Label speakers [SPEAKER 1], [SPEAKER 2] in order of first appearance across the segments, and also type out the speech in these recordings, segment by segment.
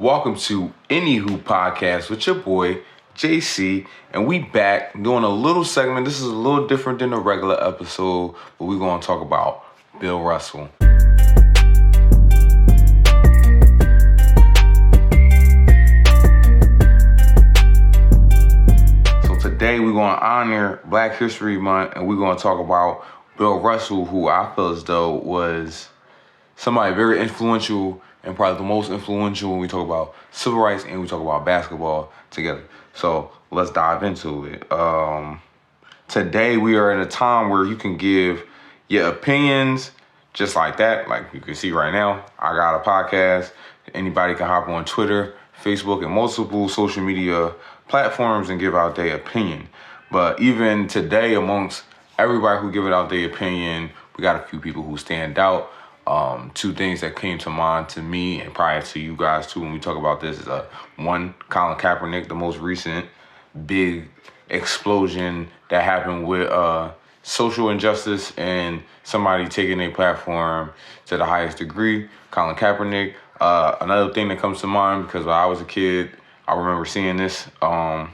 [SPEAKER 1] Welcome to Anywho Podcast with your boy, JC, and we back doing a little segment. This is a little different than a regular episode, but we're going to talk about Bill Russell. So today we're going to honor Black History Month, and we're going to talk about Bill Russell, who I feel as though was somebody very influential and probably the most influential when we talk about civil rights and we talk about basketball together. So let's dive into it. Today we are in a time where you can give your opinions just like that. Like you can see right now, I got a podcast. Anybody can hop on Twitter, Facebook, and multiple social media platforms and give out their opinion. But even today, amongst everybody who give it out their opinion, we got a few people who stand out. Two things that came to mind to me and prior to you guys too when we talk about this is one, Colin Kaepernick, the most recent big explosion that happened with social injustice and somebody taking a platform to the highest degree. Colin Kaepernick. Another thing that comes to mind, because when I was a kid, I remember seeing this. Carmelo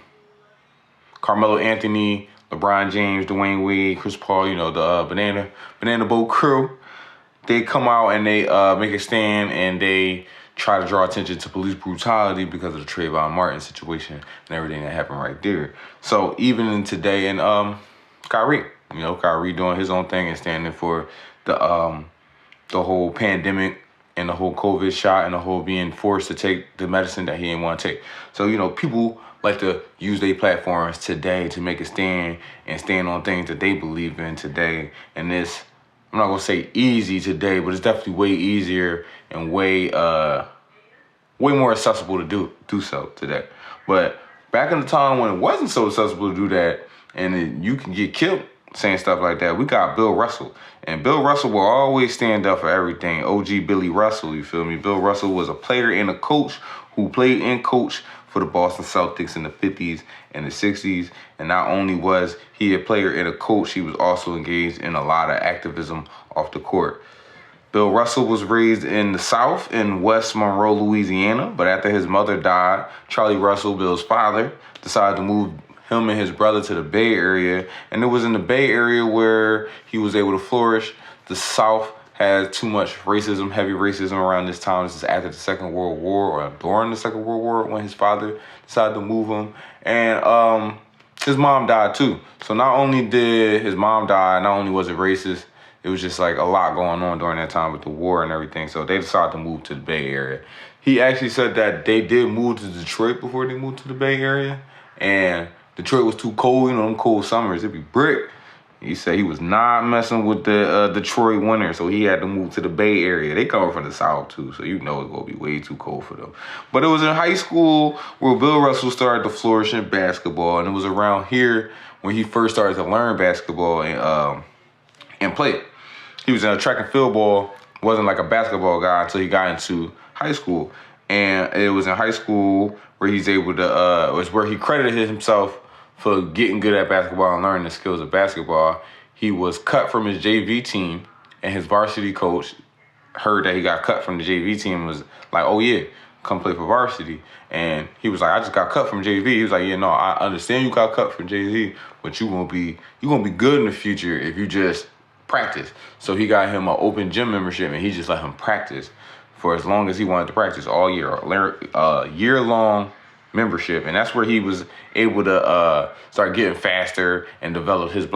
[SPEAKER 1] Anthony, LeBron James, Dwayne Wade, Chris Paul, the Banana Boat crew. They come out and they make a stand and they try to draw attention to police brutality because of the Trayvon Martin situation and everything that happened right there. So even in today, and Kyrie doing his own thing and standing for the whole pandemic and the whole COVID shot and the whole being forced to take the medicine that he didn't want to take. So, people like to use their platforms today to make a stand and stand on things that they believe in today. And this, I'm not gonna say easy today, but it's definitely way easier and way more accessible to do so today. But back in the time when it wasn't so accessible to do that, and you can get killed saying stuff like that, we got Bill Russell. And Bill Russell will always stand up for everything. OG Billy Russell, you feel me? Bill Russell was a player and a coach who played and coached for the Boston Celtics in the 50s and the 60s. And not only was he a player and a coach, he was also engaged in a lot of activism off the court. Bill Russell was raised in the South in West Monroe, Louisiana. But after his mother died, Charlie Russell, Bill's father, decided to move him and his brother to the Bay Area. And it was in the Bay Area where he was able to flourish. The South had too much racism, heavy racism around this time. This is after the Second World War or during the Second World War when his father decided to move him. And his mom died too. So not only did his mom die, not only was it racist, it was just like a lot going on during that time with the war and everything. So they decided to move to the Bay Area. He actually said that they did move to Detroit before they moved to the Bay Area. And Detroit was too cold, them cold summers, it'd be brick. He said he was not messing with the Detroit winter, so he had to move to the Bay Area. They come from the South too, so it's gonna be way too cold for them. But it was in high school where Bill Russell started to flourish in basketball, and it was around here when he first started to learn basketball and play. He was in a track and field ball, wasn't like a basketball guy until he got into high school. And it was in high school where he's able to, was where he credited himself for getting good at basketball and learning the skills of basketball. He was cut from his JV team, and his varsity coach heard that he got cut from the JV team and was like, oh yeah, come play for varsity. And he was like, I just got cut from JV. He was like, yeah, no, I understand you got cut from JV, but you're gonna be good in the future if you just practice. So he got him an open gym membership, and he just let him practice for as long as he wanted to practice all year, year-long membership. And that's where he was able to start getting faster and develop his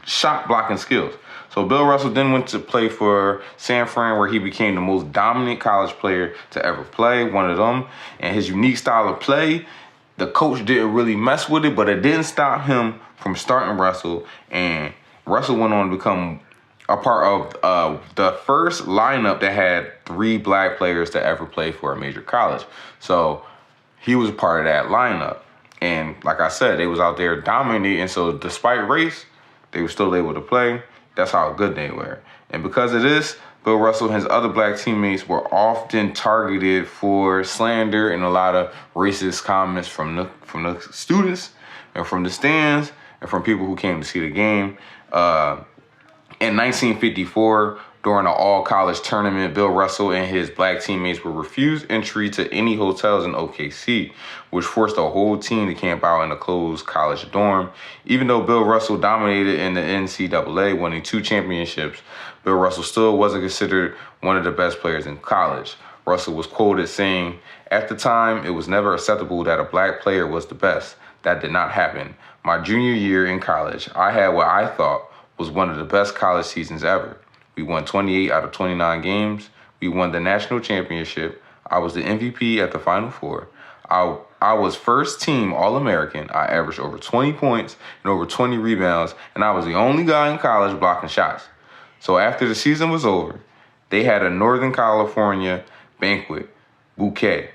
[SPEAKER 1] shot blocking skills. So Bill Russell then went to play for San Fran, where he became the most dominant college player to ever play, one of them. And his unique style of play, the coach didn't really mess with it, but it didn't stop him from starting Russell. And Russell went on to become a part of the first lineup that had 3 black players to ever play for a major college. So he was a part of that lineup. And like I said, they was out there dominating. So despite race, they were still able to play. That's how good they were. And because of this, Bill Russell and his other black teammates were often targeted for slander and a lot of racist comments from the students and from the stands and from people who came to see the game. In 1954, During an all-college tournament, Bill Russell and his black teammates were refused entry to any hotels in OKC, which forced the whole team to camp out in a closed college dorm. Even though Bill Russell dominated in the NCAA, winning 2 championships, Bill Russell still wasn't considered one of the best players in college. Russell was quoted saying, "At the time, it was never acceptable that a black player was the best. That did not happen. My junior year in college, I had what I thought was one of the best college seasons ever. We won 28 out of 29 games. We won the national championship. I was the MVP at the Final Four. I was first team All-American. I averaged over 20 points and over 20 rebounds, and I was the only guy in college blocking shots." So after the season was over, they had a Northern California bouquet,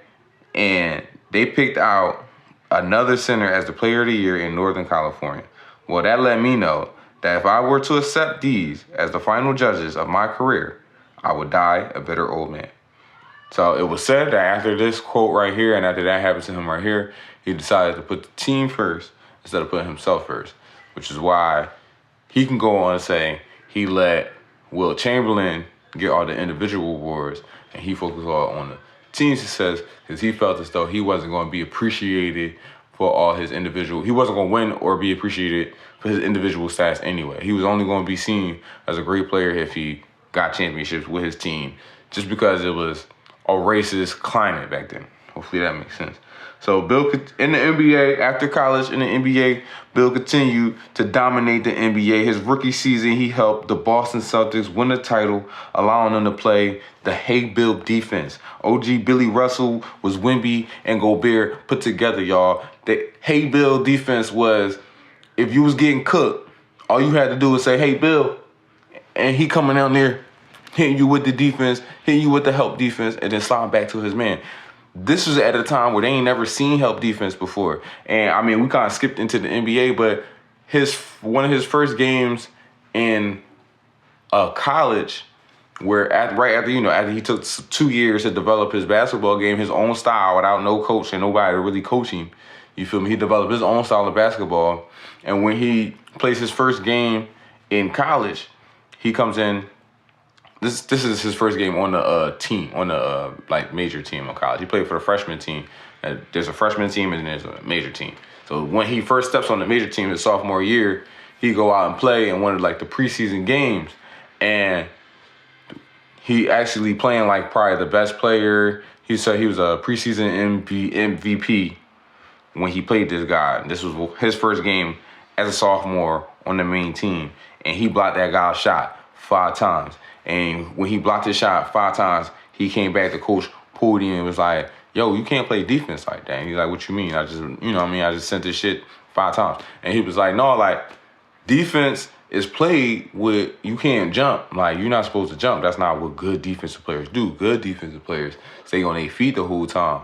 [SPEAKER 1] and they picked out another center as the player of the year in Northern California. Well, that let me know that if I were to accept these as the final judges of my career, I would die a bitter old man. So it was said that after this quote right here, and after that happened to him right here, he decided to put the team first instead of putting himself first, which is why he can go on and say he let Will Chamberlain get all the individual awards, and he focused all on the team success because he felt as though he wasn't going to be appreciated for all his individual. He wasn't going to win or be appreciated for his individual stats anyway. He was only going to be seen as a great player if he got championships with his team, just because it was a racist climate back then. Hopefully that makes sense. So Bill, in the NBA, after college in the NBA, Bill continued to dominate the NBA. His rookie season, he helped the Boston Celtics win the title, allowing them to play the Hey Bill defense. OG Billy Russell was Wemby and Gobert put together, y'all. The Hey Bill defense was, if you was getting cooked, all you had to do was say, "Hey Bill," and he coming down there, hitting you with the defense, hitting you with the help defense, and then sliding back to his man. This was at a time where they ain't never seen help defense before. And I mean, we kind of skipped into the NBA, but one of his first games in college, where after he took 2 years to develop his basketball game, his own style without no coach and nobody really coaching, you feel me? He developed his own style of basketball. And when he plays his first game in college, he comes in. This is his first game on the team, on the major team in college. He played for the freshman team. There's a freshman team and there's a major team. So when he first steps on the major team his sophomore year, he go out and play in one of the preseason games, and he actually playing probably the best player. He said he was a preseason MVP when he played this guy. This was his first game as a sophomore on the main team, and he blocked that guy's shot 5 times. And when he blocked his shot 5 times, he came back, the coach pulled him and was like, "Yo, you can't play defense like that." And he's like, "What you mean? I just sent this shit 5 times." And he was like, "No, defense is played with, you can't jump. You're not supposed to jump. That's not what good defensive players do. Good defensive players stay on their feet the whole time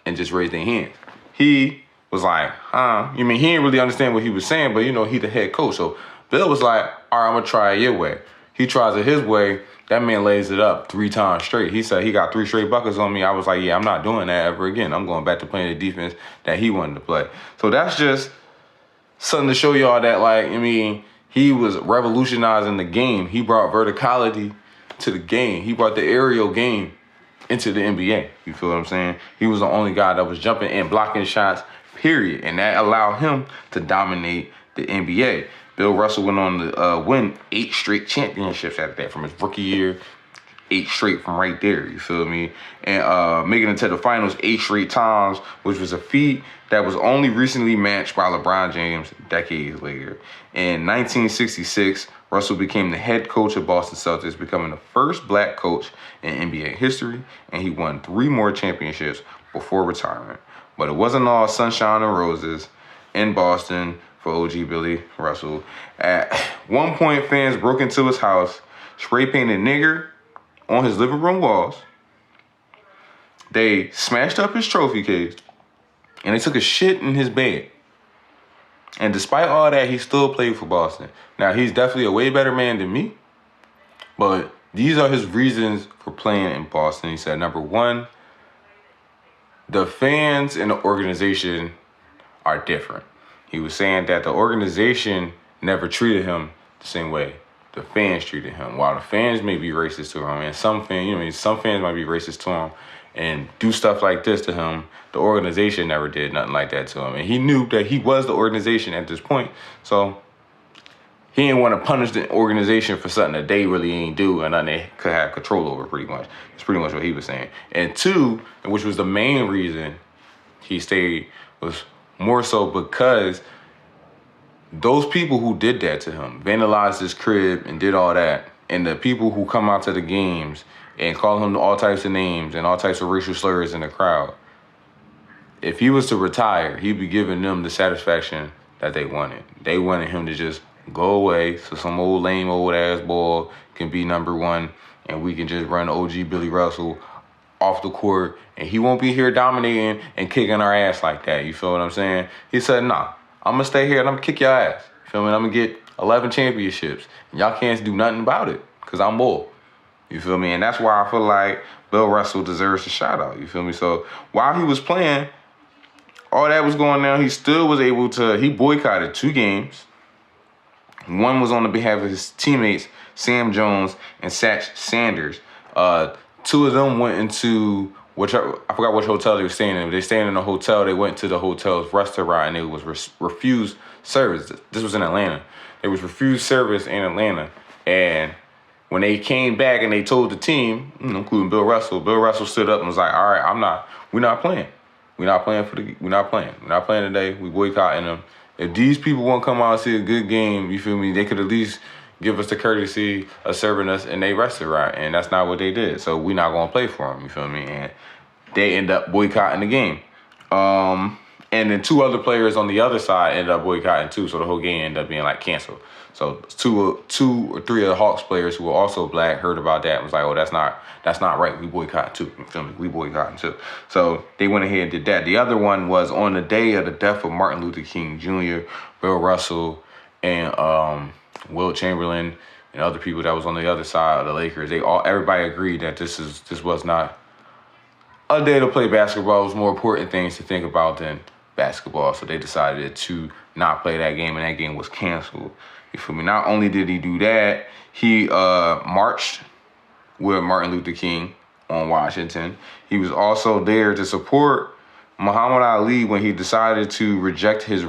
[SPEAKER 1] and just raise their hands." He was like, "Huh?" He didn't really understand what he was saying, but he the head coach. So Bill was like, "All right, I'm going to try it your way." He tries it his way. That man lays it up 3 times straight. He said he got 3 straight buckets on me. I was like, yeah, I'm not doing that ever again. I'm going back to playing the defense that he wanted to play. So that's just something to show y'all that, he was revolutionizing the game. He brought verticality to the game. He brought the aerial game into the NBA. You feel what I'm saying? He was the only guy that was jumping and blocking shots, period. And that allowed him to dominate the NBA. Bill Russell went on to win 8 straight championships after that, from his rookie year, 8 straight from right there, you feel me? And making it to the finals 8 straight times, which was a feat that was only recently matched by LeBron James decades later. In 1966, Russell became the head coach of Boston Celtics, becoming the first black coach in NBA history, and he won 3 more championships before retirement. But it wasn't all sunshine and roses in Boston for OG Billy Russell. At one point, fans broke into his house, spray painted "nigger" on his living room walls. They smashed up his trophy case, and they took a shit in his bed. And despite all that, he still played for Boston. Now, he's definitely a way better man than me, but these are his reasons for playing in Boston. He said, number 1, the fans and the organization are different. He was saying that the organization never treated him the same way the fans treated him. While the fans may be racist to him, and some fans might be racist to him and do stuff like this to him, the organization never did nothing like that to him. And he knew that he was the organization at this point, so he didn't want to punish the organization for something that they really ain't do and nothing they could have control over, pretty much. It's pretty much what he was saying. And two, which was the main reason he stayed, was more so because those people who did that to him, vandalized his crib and did all that, and the people who come out to the games and call him all types of names and all types of racial slurs in the crowd, if he was to retire, he'd be giving them the satisfaction that they wanted. They wanted him to just go away so some old lame old ass ball can be number one and we can just run OG Billy Russell off the court and he won't be here dominating and kicking our ass like that. You feel what I'm saying? He said, nah, I'm going to stay here and I'm going to kick your ass. You feel me? I'm going to get 11 championships and y'all can't do nothing about it because I'm bull. You feel me? And that's why I feel like Bill Russell deserves a shout out. You feel me? So while he was playing, all that was going on, he still was able to, he boycotted 2 games. One was on the behalf of his teammates, Sam Jones and Satch Sanders. 2 of them went into, I forgot which hotel they were staying in. They staying in a hotel. They went to the hotel's restaurant and it was refused service. This was in Atlanta. It was refused service in Atlanta. And when they came back and they told the team, including Bill Russell stood up and was like, all right, we're not playing. We're not playing today. We boycotting them. If these people won't come out and see a good game, you feel me, they could at least give us the courtesy of serving us in a restaurant. And that's not what they did. So we're not going to play for them, you feel me? And they end up boycotting the game. And then 2 other players on the other side ended up boycotting too. So the whole game ended up being like canceled. So 2 or 3 of the Hawks players who were also black heard about that and was like, oh, that's not right. We boycotting too. You feel me? We boycotting too. So they went ahead and did that. The other one was on the day of the death of Martin Luther King Jr., Bill Russell and Wilt Chamberlain and other people that was on the other side of the Lakers. Everybody agreed that this was not a day to play basketball. It was more important things to think about than basketball. So they decided to not play that game, and that game was canceled. You feel me? Not only did he do that, he marched with Martin Luther King on Washington. He was also there to support Muhammad Ali when he decided to reject his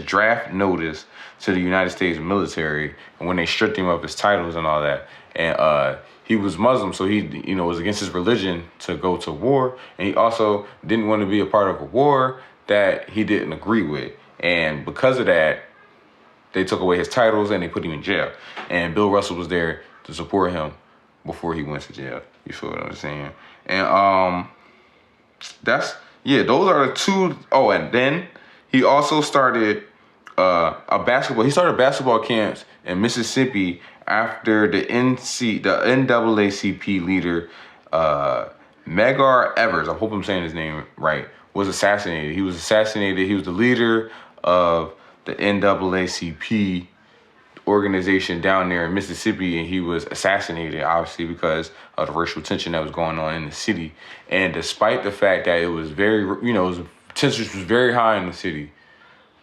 [SPEAKER 1] draft notice to the United States military, and when they stripped him of his titles and all that. And he was Muslim, so he was against his religion to go to war, and he also didn't want to be a part of a war that he didn't agree with. And because of that, they took away his titles and they put him in jail. And Bill Russell was there to support him before he went to jail. You feel what I'm saying? And those are the 2. Oh, and then he also started He started basketball camps in Mississippi after the NAACP leader Medgar Evers, I hope I'm saying his name right, was assassinated. He was assassinated. He was the leader of the NAACP organization down there in Mississippi, and he was assassinated, obviously, because of the racial tension that was going on in the city. And despite the fact that it was tension was very high in the city,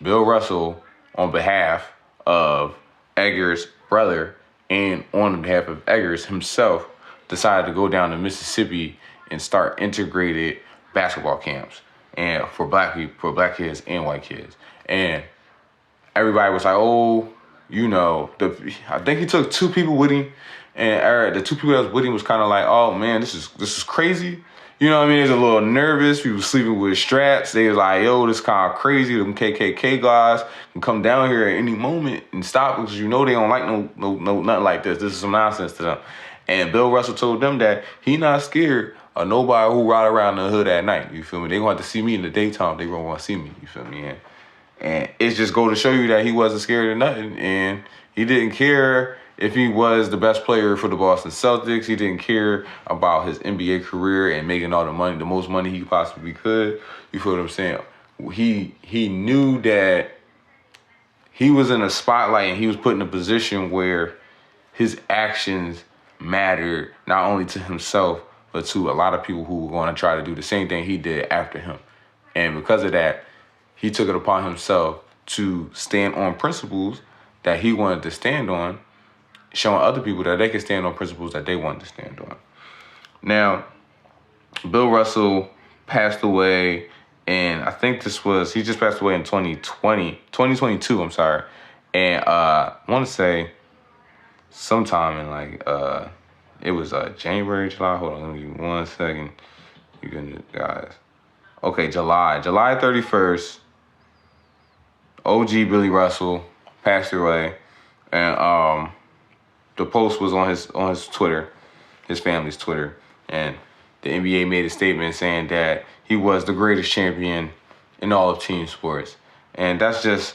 [SPEAKER 1] Bill Russell, on behalf of Eggers' brother and on behalf of Eggers himself, decided to go down to Mississippi and start integrated basketball camps and for black people, for black kids and white kids. And everybody was like, oh, I think he took 2 people with him, and the 2 people that was with him was kind of like, oh man, this is crazy. You know what I mean? They was a little nervous. People sleeping with straps. They was like, yo, this kind of crazy. Them KKK guys can come down here at any moment and stop because they don't like no nothing like this. This is some nonsense to them. And Bill Russell told them that he not scared of nobody who ride around the hood at night. You feel me? They gonna have to see me in the daytime. They gonna want to see me. You feel me? And it's just go to show you that he wasn't scared of nothing, and he didn't care if he was the best player for the Boston Celtics. He didn't care about his NBA career and making all the money, the most money he possibly could. You feel what I'm saying? He knew that he was in a spotlight and he was put in a position where his actions mattered not only to himself, but to a lot of people who were going to try to do the same thing he did after him. And because of that, he took it upon himself to stand on principles that he wanted to stand on showing other people that they can stand on principles that they want to stand on. Now, Bill Russell passed away, and I think he just passed away in 2022, I'm sorry. And I want to say sometime in like, it was January, July. Hold on, give me 1 second. You can, guys. Okay, July 31st, OG Billy Russell passed away, and the post was on his Twitter, his family's Twitter, and the NBA made a statement saying that he was the greatest champion in all of team sports, and that's just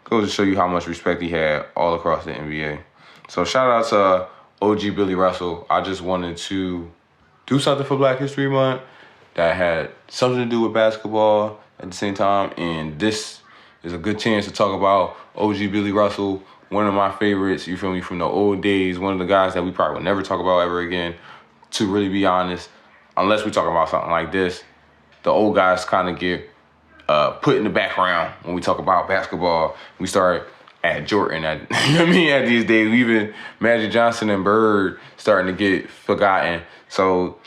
[SPEAKER 1] goes to show you how much respect he had all across the NBA. So shout out to OG Billy Russell. I just wanted to do something for Black History Month that had something to do with basketball at the same time, and this is a good chance to talk about OG Billy Russell, one of my favorites, you feel me, from the old days, one of the guys that we probably will never talk about ever again, to really be honest, unless we talk about something like this. The old guys kind of get put in the background when we talk about basketball. We start at Jordan, at these days, even Magic Johnson and Bird starting to get forgotten. So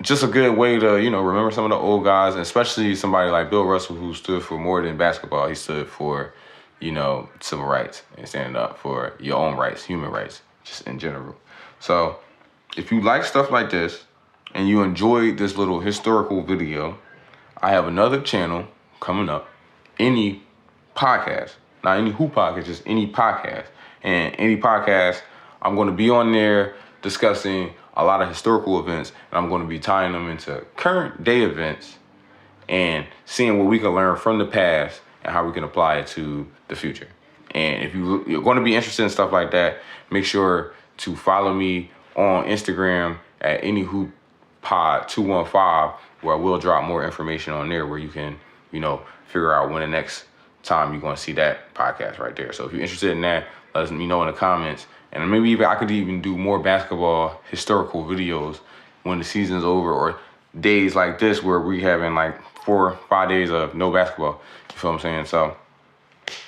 [SPEAKER 1] just a good way to, remember some of the old guys, and especially somebody like Bill Russell, who stood for more than basketball. He stood for, civil rights and standing up for your own rights, human rights, just in general. So if you like stuff like this and you enjoyed this little historical video, I have another channel coming up, Any Podcast. Not Any Who Podcast, just Any Podcast. And Any Podcast, I'm going to be on there discussing a lot of historical events, and I'm going to be tying them into current day events and seeing what we can learn from the past and how we can apply it to the future. And if you're going to be interested in stuff like that, make sure to follow me on Instagram at AnyHoopPod215, where I will drop more information on there where you can, figure out when the next time you're going to see that podcast right there. So if you're interested in that, let me know in the comments. And maybe I could even do more basketball historical videos when the season's over, or days like this where we having like 4 or 5 days of no basketball. You feel what I'm saying? So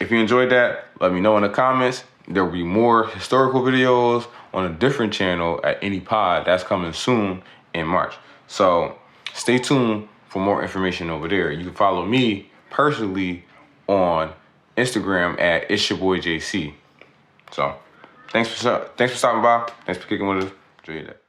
[SPEAKER 1] if you enjoyed that, let me know in the comments. There will be more historical videos on a different channel at Any Pod. That's coming soon in March. So stay tuned for more information over there. You can follow me personally on Instagram at It's Your Boy JC. So thanks for stopping by. Thanks for kicking with us. Enjoy that.